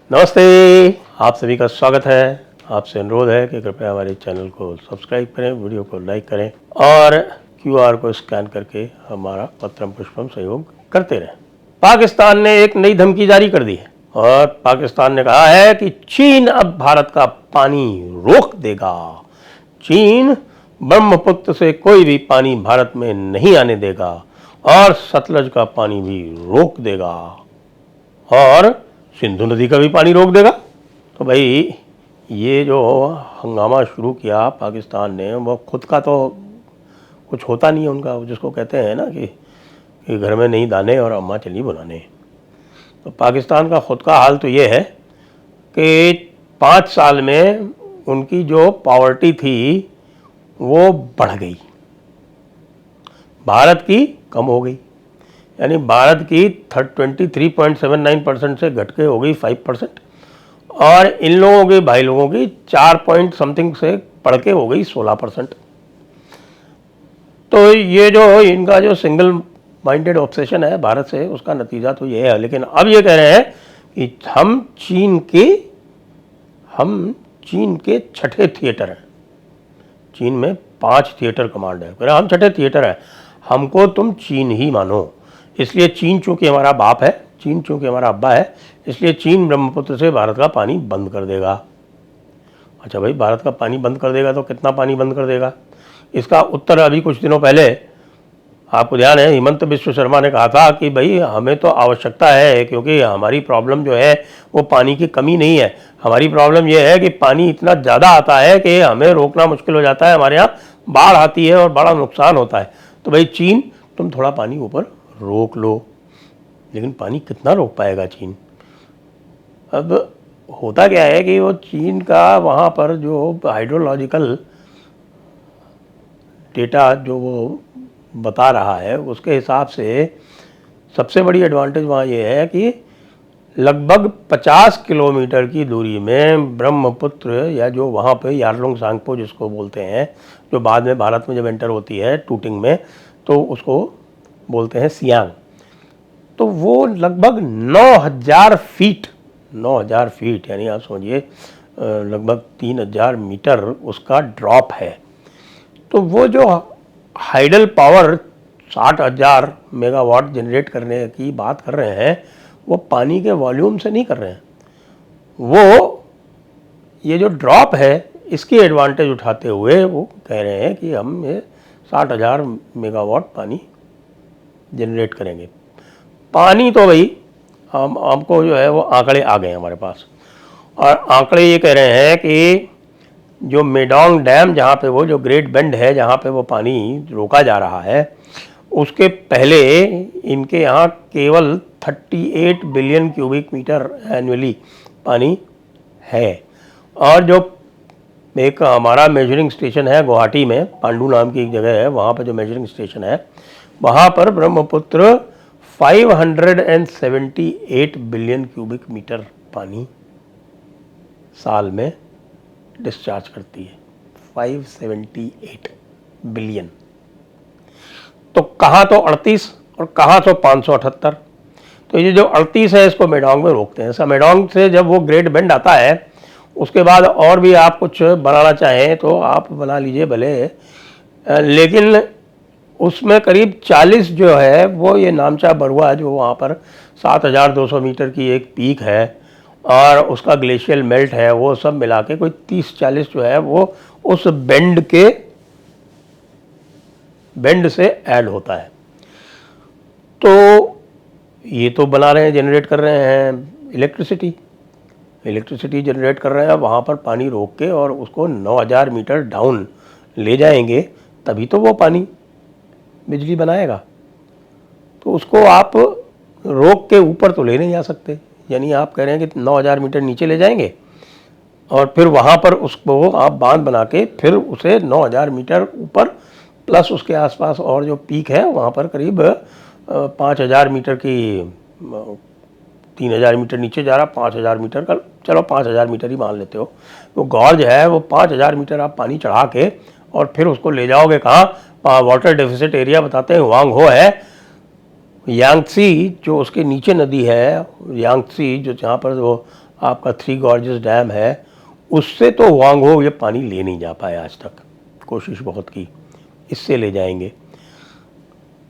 नमस्ते, आप सभी का स्वागत है। आपसे अनुरोध है कि कृपया हमारे चैनल को सब्सक्राइब करें, वीडियो को लाइक करें और क्यूआर को स्कैन करके हमारा पत्रम पुष्पम सहयोग करते रहें। पाकिस्तान ने एक नई धमकी जारी कर दी है और पाकिस्तान ने कहा है कि चीन अब भारत का पानी रोक देगा। चीन ब्रह्मपुत्र से कोई भी पानी भारत में नहीं आने देगा और सतलज का पानी भी रोक देगा और सिंधु नदी का भी पानी रोक देगा। तो भाई ये जो हंगामा शुरू किया पाकिस्तान ने, वो खुद का तो कुछ होता नहीं है उनका, जिसको कहते हैं ना कि घर में नहीं दाने और अम्मा चली बुलाने। तो पाकिस्तान का खुद का हाल तो ये है कि 5 साल में उनकी जो पॉवर्टी थी वो बढ़ गई, भारत की कम हो गई। यानी भारत की 23.79% से घट के हो गई 5% और इन लोगों की, भाई लोगों की 4 पॉइंट समथिंग से बढ़ के हो गई 16%। तो ये जो इनका जो सिंगल माइंडेड ऑब्सेशन है भारत से, उसका नतीजा तो ये है। लेकिन अब ये कह रहे हैं कि हम चीन के छठे थिएटर हैं। चीन में 5 थिएटर कमांड है, कह रहे हम छठे थिएटर हैं, हमको तुम चीन ही मानो। इसलिए चीन चूंकि हमारा बाप है, चीन चूंकि हमारा अब्बा है, इसलिए चीन ब्रह्मपुत्र से भारत का पानी बंद कर देगा। अच्छा भाई, भारत का पानी बंद कर देगा तो कितना पानी बंद कर देगा? इसका उत्तर अभी कुछ दिनों पहले आपको ध्यान है, हिमंत बिश्व शर्मा ने कहा था कि भाई हमें तो आवश्यकता है, क्योंकि हमारी प्रॉब्लम जो है वो पानी की कमी नहीं है, हमारी प्रॉब्लम ये है कि पानी इतना ज़्यादा आता है कि हमें रोकना मुश्किल हो जाता है, हमारे यहाँ बाढ़ आती है और बड़ा नुकसान होता है। तो भाई चीन, तुम थोड़ा पानी ऊपर रोक लो। लेकिन पानी कितना रोक पाएगा चीन? अब होता क्या है कि वो चीन का वहाँ पर जो हाइड्रोलॉजिकल डेटा जो वो बता रहा है, उसके हिसाब से सबसे बड़ी एडवांटेज वहाँ ये है कि लगभग 50 किलोमीटर की दूरी में ब्रह्मपुत्र, या जो वहाँ पे यारलुंग सांगपो जिसको बोलते हैं, जो बाद में भारत में जब एंटर होती है टूटिंग में, तो उसको बोलते हैं सियांग। तो वो लगभग 9000 फीट यानी आप समझिए लगभग 3000 मीटर उसका ड्रॉप है। तो वो जो हाइडल पावर 60,000 मेगावाट जनरेट करने की बात कर रहे हैं, वो पानी के वॉल्यूम से नहीं कर रहे हैं, वो ये जो ड्रॉप है इसकी एडवांटेज उठाते हुए वो कह रहे हैं कि हम ये 60,000 मेगावाट पानी जनरेट करेंगे। पानी तो भाई हमको जो है वो आंकड़े आ गए हमारे पास, और आंकड़े ये कह रहे हैं कि जो मेडोंग डैम, जहाँ पे वो जो ग्रेट बेंड है जहाँ पे वो पानी रोका जा रहा है, उसके पहले इनके यहाँ केवल 38 बिलियन क्यूबिक मीटर एनुअली पानी है। और जो एक हमारा मेजरिंग स्टेशन है गुवाहाटी में, पांडू नाम की एक जगह है, वहाँ पर जो मेजरिंग स्टेशन है, वहाँ पर ब्रह्मपुत्र 578 बिलियन क्यूबिक मीटर पानी साल में डिस्चार्ज करती है। 578 बिलियन। तो कहाँ तो 38 और कहाँ तो 578। तो ये जो 38 है इसको मेडोंग में रोकते हैं। ऐसा मेडोंग से जब वो ग्रेट बेंड आता है, उसके बाद और भी आप कुछ बनाना चाहें तो आप बना लीजिए भले, लेकिन उसमें करीब 40 जो है वो ये नामचा बरुआ, जो वहाँ पर 7200 मीटर की एक पीक है और उसका ग्लेशियल मेल्ट है, वो सब मिला के कोई 30-40 जो है वो उस बेंड से ऐड होता है। तो ये तो बना रहे हैं, जनरेट कर रहे हैं इलेक्ट्रिसिटी जनरेट कर रहे हैं, वहाँ पर पानी रोक के और उसको 9000 मीटर डाउन ले जाएंगे, तभी तो वो पानी बिजली बनाएगा। तो उसको आप रोक के ऊपर तो ले नहीं जा सकते। यानी आप कह रहे हैं कि 9000 मीटर नीचे ले जाएंगे और फिर वहाँ पर उसको आप बांध बना के फिर उसे 9000 मीटर ऊपर प्लस उसके आसपास और जो पीक है वहाँ पर करीब 5000 मीटर की, 3000 मीटर नीचे जा रहा, 5000 मीटर का, चलो 5000 मीटर ही मान लेते हो। तो गॉर्ज है वो 5000 मीटर आप पानी चढ़ा के और फिर उसको ले जाओगे कहाँ? वाटर डेफिसिट एरिया बताते हैं वांग हो है, यांगत्सी जो उसके नीचे नदी है, यांगत्सी जो जहाँ पर वो आपका थ्री गॉर्जेस डैम है, उससे तो वांगहो ये पानी ले नहीं जा पाए आज तक, कोशिश बहुत की, इससे ले जाएंगे।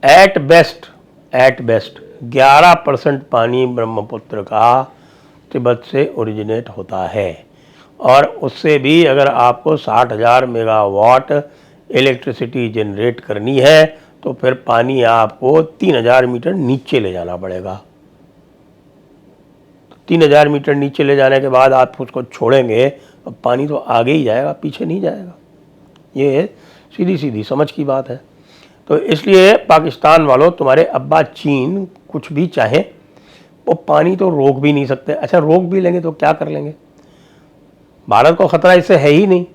एट बेस्ट 11% पानी ब्रह्मपुत्र का तिब्बत से ओरिजिनेट होता है, और उससे भी अगर आपको 60,000 मेगावाट इलेक्ट्रिसिटी जनरेट करनी है तो फिर पानी आपको 3,000 मीटर नीचे ले जाना पड़ेगा। 3,000 मीटर नीचे ले जाने के बाद आप उसको छोड़ेंगे, अब पानी तो आगे ही जाएगा, पीछे नहीं जाएगा। ये सीधी सीधी समझ की बात है। तो इसलिए पाकिस्तान वालों, तुम्हारे अब्बा चीन कुछ भी चाहे, वो पानी तो रोक भी नहीं सकते। अच्छा, रोक भी लेंगे तो क्या कर लेंगे? भारत को ख़तरा इससे है ही नहीं।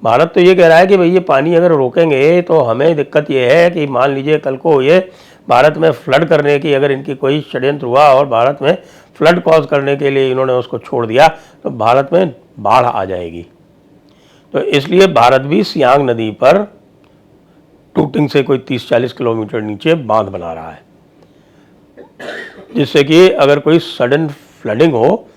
भारत तो ये कह रहा है कि भाई ये पानी अगर रोकेंगे तो हमें दिक्कत ये है कि मान लीजिए कल को ये भारत में फ्लड करने की अगर इनकी कोई षड्यंत्र हुआ और भारत में फ्लड कॉज करने के लिए इन्होंने उसको छोड़ दिया तो भारत में बाढ़ आ जाएगी। तो इसलिए भारत भी सियांग नदी पर टूटिंग से कोई 30-40 किलोमीटर नीचे बांध बना रहा है, जिससे कि अगर कोई सडन फ्लडिंग हो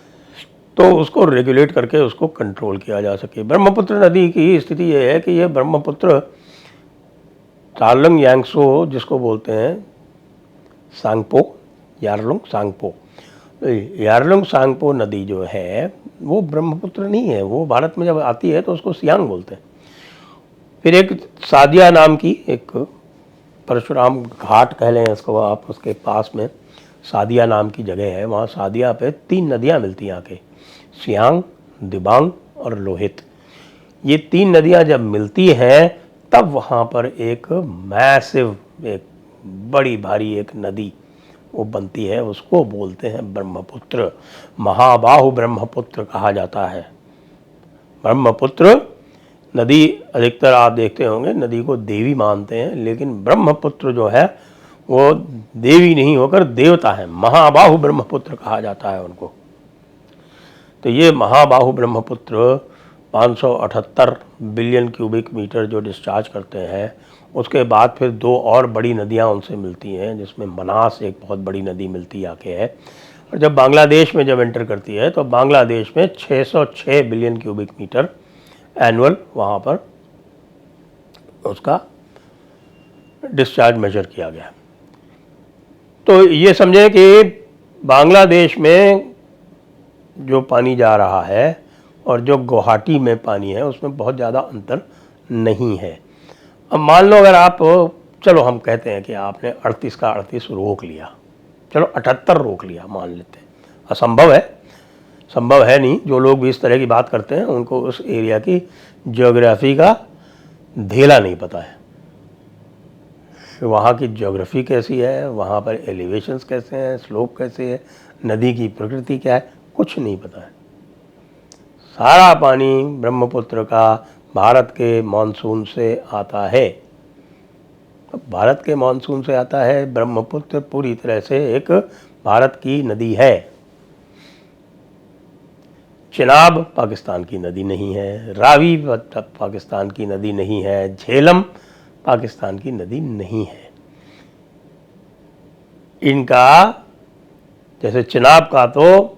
तो उसको रेगुलेट करके उसको कंट्रोल किया जा सके। ब्रह्मपुत्र नदी की स्थिति ये है कि ये ब्रह्मपुत्र तारलंग यांगसो जिसको बोलते हैं सांगपो, यारलुंग सांगपो, यारलुंग सांगपो नदी जो है वो ब्रह्मपुत्र नहीं है, वो भारत में जब आती है तो उसको सियांग बोलते हैं। फिर एक सादिया नाम की, एक परशुराम घाट कह लें इसको आप, उसके पास में सादिया नाम की जगह है, वहाँ सादिया पे 3 नदियाँ मिलती हैं आके, सियांग, दिबांग और लोहित। ये 3 नदियाँ जब मिलती हैं तब वहाँ पर एक मैसिव, एक बड़ी भारी एक नदी वो बनती है, उसको बोलते हैं ब्रह्मपुत्र। महाबाहु ब्रह्मपुत्र कहा जाता है। ब्रह्मपुत्र नदी, अधिकतर आप देखते होंगे नदी को देवी मानते हैं, लेकिन ब्रह्मपुत्र जो है वो देवी नहीं होकर देवता है। महाबाहु ब्रह्मपुत्र कहा जाता है उनको। तो ये महाबाहु ब्रह्मपुत्र 578 बिलियन क्यूबिक मीटर जो डिस्चार्ज करते हैं, उसके बाद फिर 2 और बड़ी नदियां उनसे मिलती हैं, जिसमें मनास एक बहुत बड़ी नदी मिलती आके है। और जब बांग्लादेश में जब एंटर करती है तो बांग्लादेश में 606 बिलियन क्यूबिक मीटर एनुअल वहाँ पर उसका डिस्चार्ज मेजर किया गया। तो ये समझें कि बांग्लादेश में जो पानी जा रहा है और जो गुवाहाटी में पानी है उसमें बहुत ज़्यादा अंतर नहीं है। अब मान लो अगर आप, चलो हम कहते हैं कि आपने 38 का 38 रोक लिया, चलो 78 रोक लिया मान लेते हैं, असंभव है, संभव है नहीं। जो लोग भी इस तरह की बात करते हैं उनको उस एरिया की ज्योग्राफी का धेला नहीं पता है, वहाँ की ज्योग्राफी कैसी है, वहाँ पर एलिवेशंस कैसे हैं, स्लोप कैसे है, नदी की प्रकृति क्या है, कुछ नहीं पता है। सारा पानी ब्रह्मपुत्र का भारत के मानसून से आता है। तो भारत के मानसून से आता है, ब्रह्मपुत्र पूरी तरह से एक भारत की नदी है। चिनाब पाकिस्तान की नदी नहीं है, रावी पाकिस्तान की नदी नहीं है, झेलम पाकिस्तान की नदी नहीं है। इनका जैसे चिनाब का तो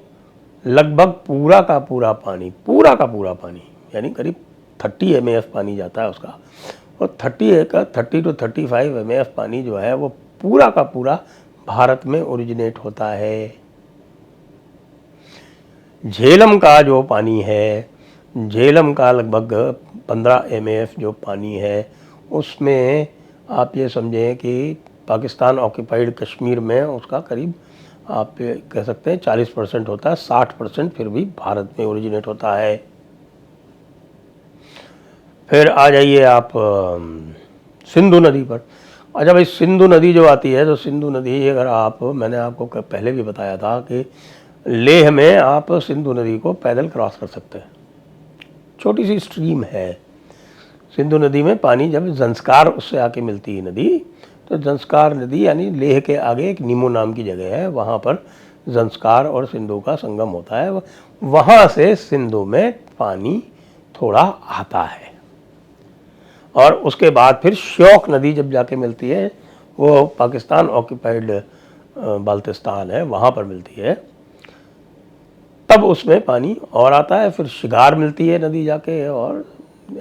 लगभग पूरा का पूरा पानी यानी करीब 30 MAF पानी जाता है उसका, और 30 to 35 MAF पानी जो है वो पूरा का पूरा भारत में ओरिजिनेट होता है। झेलम का जो पानी है, झेलम का लगभग 15 MAF जो पानी है, उसमें आप ये समझें कि पाकिस्तान ऑक्यूपाइड कश्मीर में उसका करीब आप कह सकते हैं 40% होता है, 60% फिर भी भारत में ओरिजिनेट होता है। फिर आ जाइए आप सिंधु नदी पर। अच्छा भाई, सिंधु नदी जो आती है तो सिंधु नदी अगर आप, मैंने आपको पहले भी बताया था कि लेह में आप सिंधु नदी को पैदल क्रॉस कर सकते हैं, छोटी सी स्ट्रीम है। सिंधु नदी में पानी जब जंस्कार उससे आके मिलती है नदी, तो जंस्कार नदी यानी लेह के आगे एक नीमो नाम की जगह है, वहाँ पर जंस्कार और सिंधु का संगम होता है, वहाँ से सिंधु में पानी थोड़ा आता है। और उसके बाद फिर श्योक नदी जब जाके मिलती है, वो पाकिस्तान ऑक्यूपाइड बाल्टिस्तान है, वहाँ पर मिलती है। तब उसमें पानी और आता है। फिर शिगार मिलती है नदी जाके, और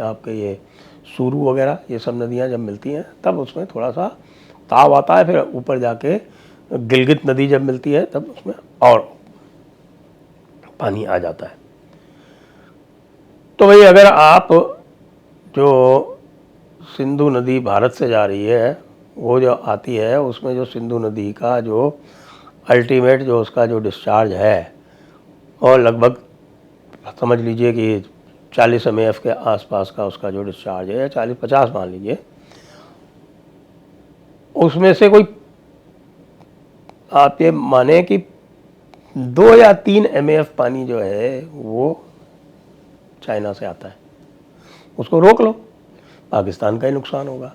आपके ये सूरू वगैरह ये सब नदियाँ जब मिलती हैं तब उसमें थोड़ा सा ताव आता है। फिर ऊपर जाके गिलगित नदी जब मिलती है तब उसमें और पानी आ जाता है। तो भाई अगर आप जो सिंधु नदी भारत से जा रही है वो जो आती है, उसमें जो सिंधु नदी का जो अल्टीमेट जो उसका जो डिस्चार्ज है, और लगभग समझ लीजिए कि 40 MAF के आसपास का उसका जो डिस्चार्ज है, 40-50 मान लीजिए, उसमें से कोई आप ये माने कि 2 या 3 MAF पानी जो है वो चाइना से आता है, उसको रोक लो, पाकिस्तान का ही नुकसान होगा।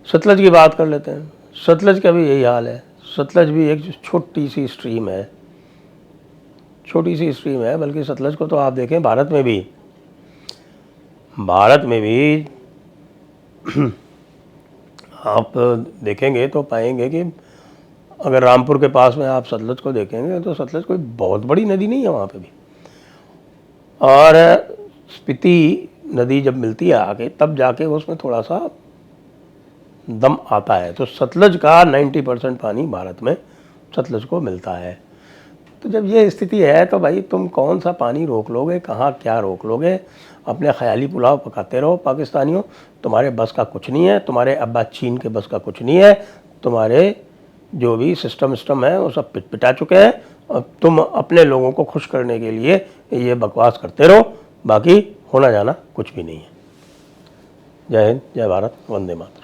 सतलज की बात कर लेते हैं। सतलज का भी यही हाल है। सतलज भी एक छोटी सी स्ट्रीम है, छोटी सी स्ट्रीम है। बल्कि सतलज को तो आप देखें भारत में भी आप देखेंगे तो पाएंगे कि अगर रामपुर के पास में आप सतलज को देखेंगे तो सतलज कोई बहुत बड़ी नदी नहीं है वहाँ पे भी। और स्पीति नदी जब मिलती है आगे तब जाके उसमें थोड़ा सा दम आता है। तो सतलज का 90% पानी भारत में सतलज को मिलता है। तो जब ये स्थिति है तो भाई तुम कौन सा पानी रोक लोगे, कहाँ क्या रोक लोगे? अपने ख्याली पुलाव पकाते रहो पाकिस्तानियों, तुम्हारे बस का कुछ नहीं है। तुम्हारे अब्बा चीन के बस का कुछ नहीं है। तुम्हारे जो भी सिस्टम है वो सब पिटा चुके हैं, और तुम अपने लोगों को खुश करने के लिए ये बकवास करते रहो, बाकी होना जाना कुछ भी नहीं है। जय हिंद, जय भारत, वंदे मातरम।